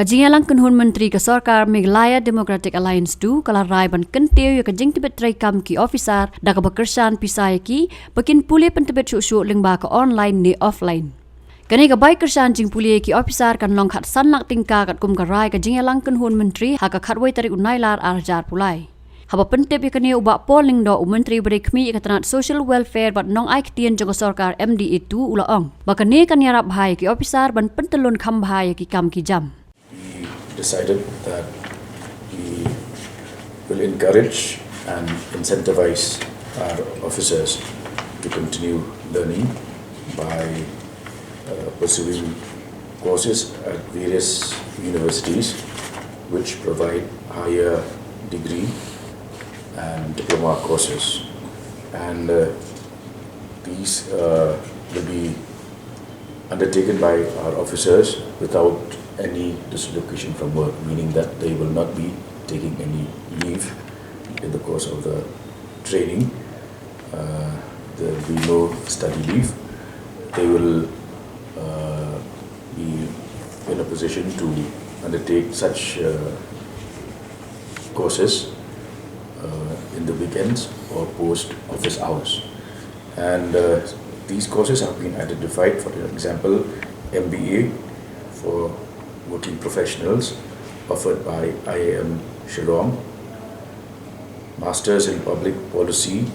Kajialang Kunhun Menteri ke Sorkar Meghalaya Democratic Alliance tu kala rai ban kentiu ya kajing tibet trai kam ki ophisar da ka bekersan pisai ki bakin pule pentibet syuk lyngba ke online ni offline. Kani ka bai kersan jing pule ki ophisar kan long khat san lak tingka kat kum ka rai kajialang Kunhun Menteri ha ka khatwai tarik unailar arjar pulai. Haba pentip ya kani ubak polling do menteri berekmi ya katanat social welfare bat nong ai ketien jong Sorkar MD itu ula ong. Bakane kan yarap bhai ki ophisar ban pentelun kham bhai ki kam ki jam. Decided that we will encourage and incentivize our officers to continue learning by pursuing courses at various universities which provide higher degree and diploma courses, and these will be undertaken by our officers without any dislocation from work, meaning that they will not be taking any leave in the course of the training. There will be no study leave. They will be in a position to undertake such courses in the weekends or post office hours. And these courses have been identified, for example, MBA for working professionals offered by IIM Shillong, Masters in Public Policy,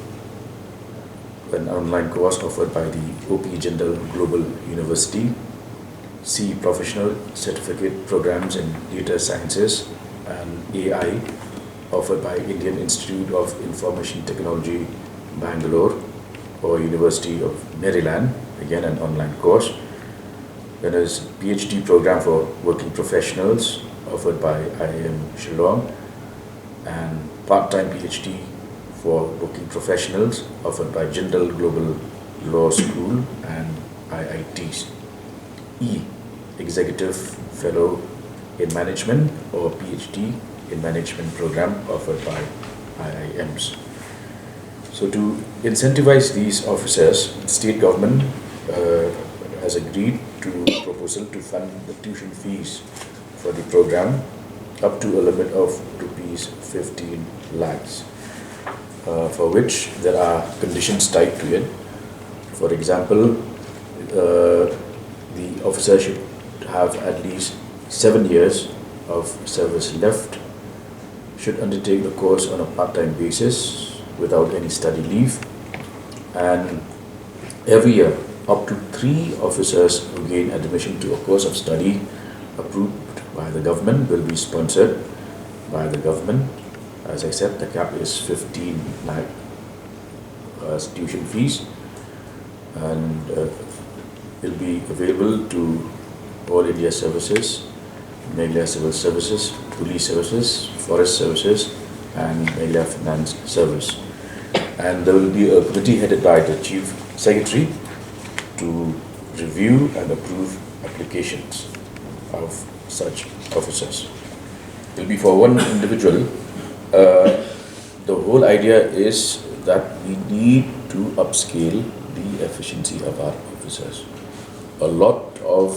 an online course offered by the OP Jindal Global University, C Professional Certificate Programs in Data Sciences and AI offered by Indian Institute of Information Technology, Bangalore, or University of Maryland, again an online course. There is PhD program for working professionals offered by IIM Shillong, and part-time PhD for working professionals offered by Jindal Global Law School and IITs. E. Executive Fellow in Management or PhD in Management program offered by IIMs. So to incentivize these officers, the state government has agreed to a proposal to fund the tuition fees for the program up to a limit of rupees 15 lakhs, for which there are conditions tied to it. For example, the officer should have at least 7 years of service left, should undertake the course on a part-time basis without any study leave, and every year up to 3 officers who gain admission to a course of study approved by the government will be sponsored by the government. As I said, the cap is 15 lakh tuition fees, and will be available to All India Services, Meghalaya Civil Services, Police Services, Forest Services, and Meghalaya Finance Service. And there will be a committee headed by the Chief Secretary to review and approve applications of such officers. It will be for one individual. The whole idea is that we need to upscale the efficiency of our officers. A lot of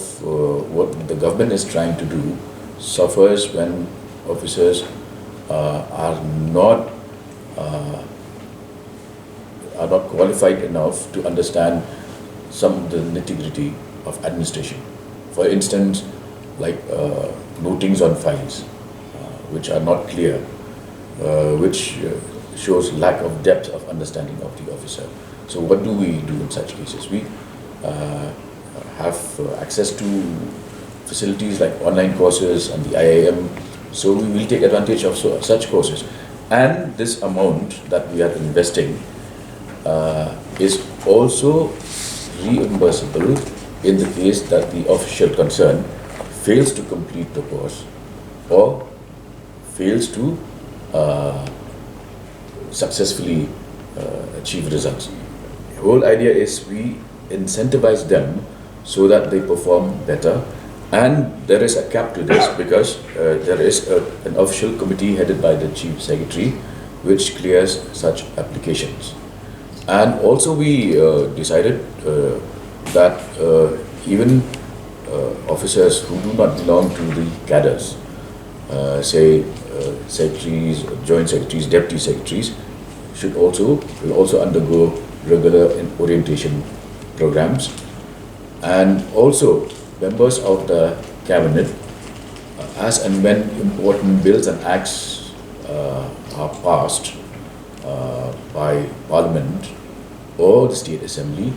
what the government is trying to do suffers when officers are not qualified enough to understand some of the nitty-gritty of administration. For instance, like notings on files, which are not clear, which shows lack of depth of understanding of the officer. So what do we do in such cases? We have access to facilities like online courses and the IIM, so we will take advantage of such courses. And this amount that we are investing is also reimbursable in the case that the official concerned fails to complete the course or fails to successfully achieve results. The whole idea is we incentivize them so that they perform better, and there is a cap to this because there is an official committee headed by the Chief Secretary which clears such applications. And also we decided that even officers who do not belong to the cadres, say secretaries, joint secretaries, deputy secretaries, will also undergo regular orientation programs, and also members of the cabinet, as and when important bills and acts are passed by Parliament or the State Assembly,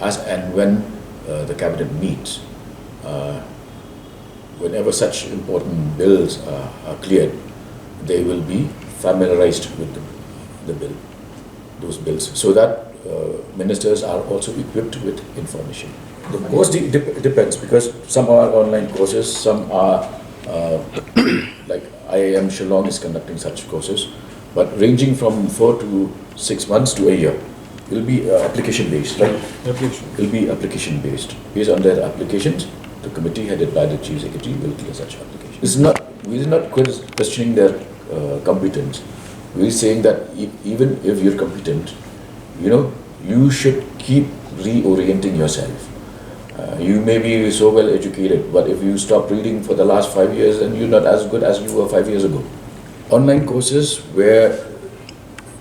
as and when the cabinet meets. Whenever such important bills are cleared, they will be familiarized with those bills, so that ministers are also equipped with information. The course depends, because some are online courses, some are like IIM Shillong is conducting such courses, but ranging from 4 to 6 months to a year. It will be application based, right? Application. It will be application based. Based on their applications, the committee headed by the chief secretary will clear such applications. We are not questioning their competence. We are saying that even if you're competent, you should keep reorienting yourself. You may be so well educated, but if you stop reading for the last 5 years, then you're not as good as you were 5 years ago. Online courses where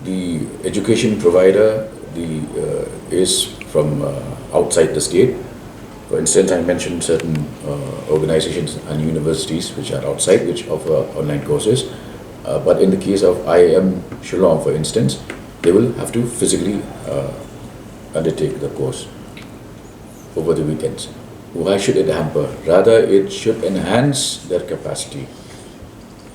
the education provider is from outside the state. For instance, I mentioned certain organizations and universities which are outside, which offer online courses. But in the case of IIM Shillong, for instance, they will have to physically undertake the course over the weekends. Why should it hamper? Rather, it should enhance their capacity.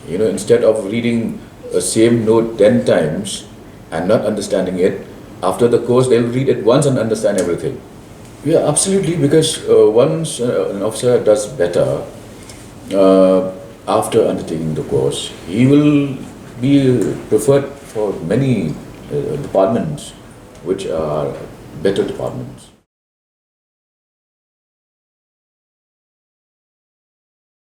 Instead of reading a same note 10 times and not understanding it, after the course they'll read it once and understand everything. Yeah, absolutely, because once an officer does better after undertaking the course, he will be preferred for many departments which are better departments.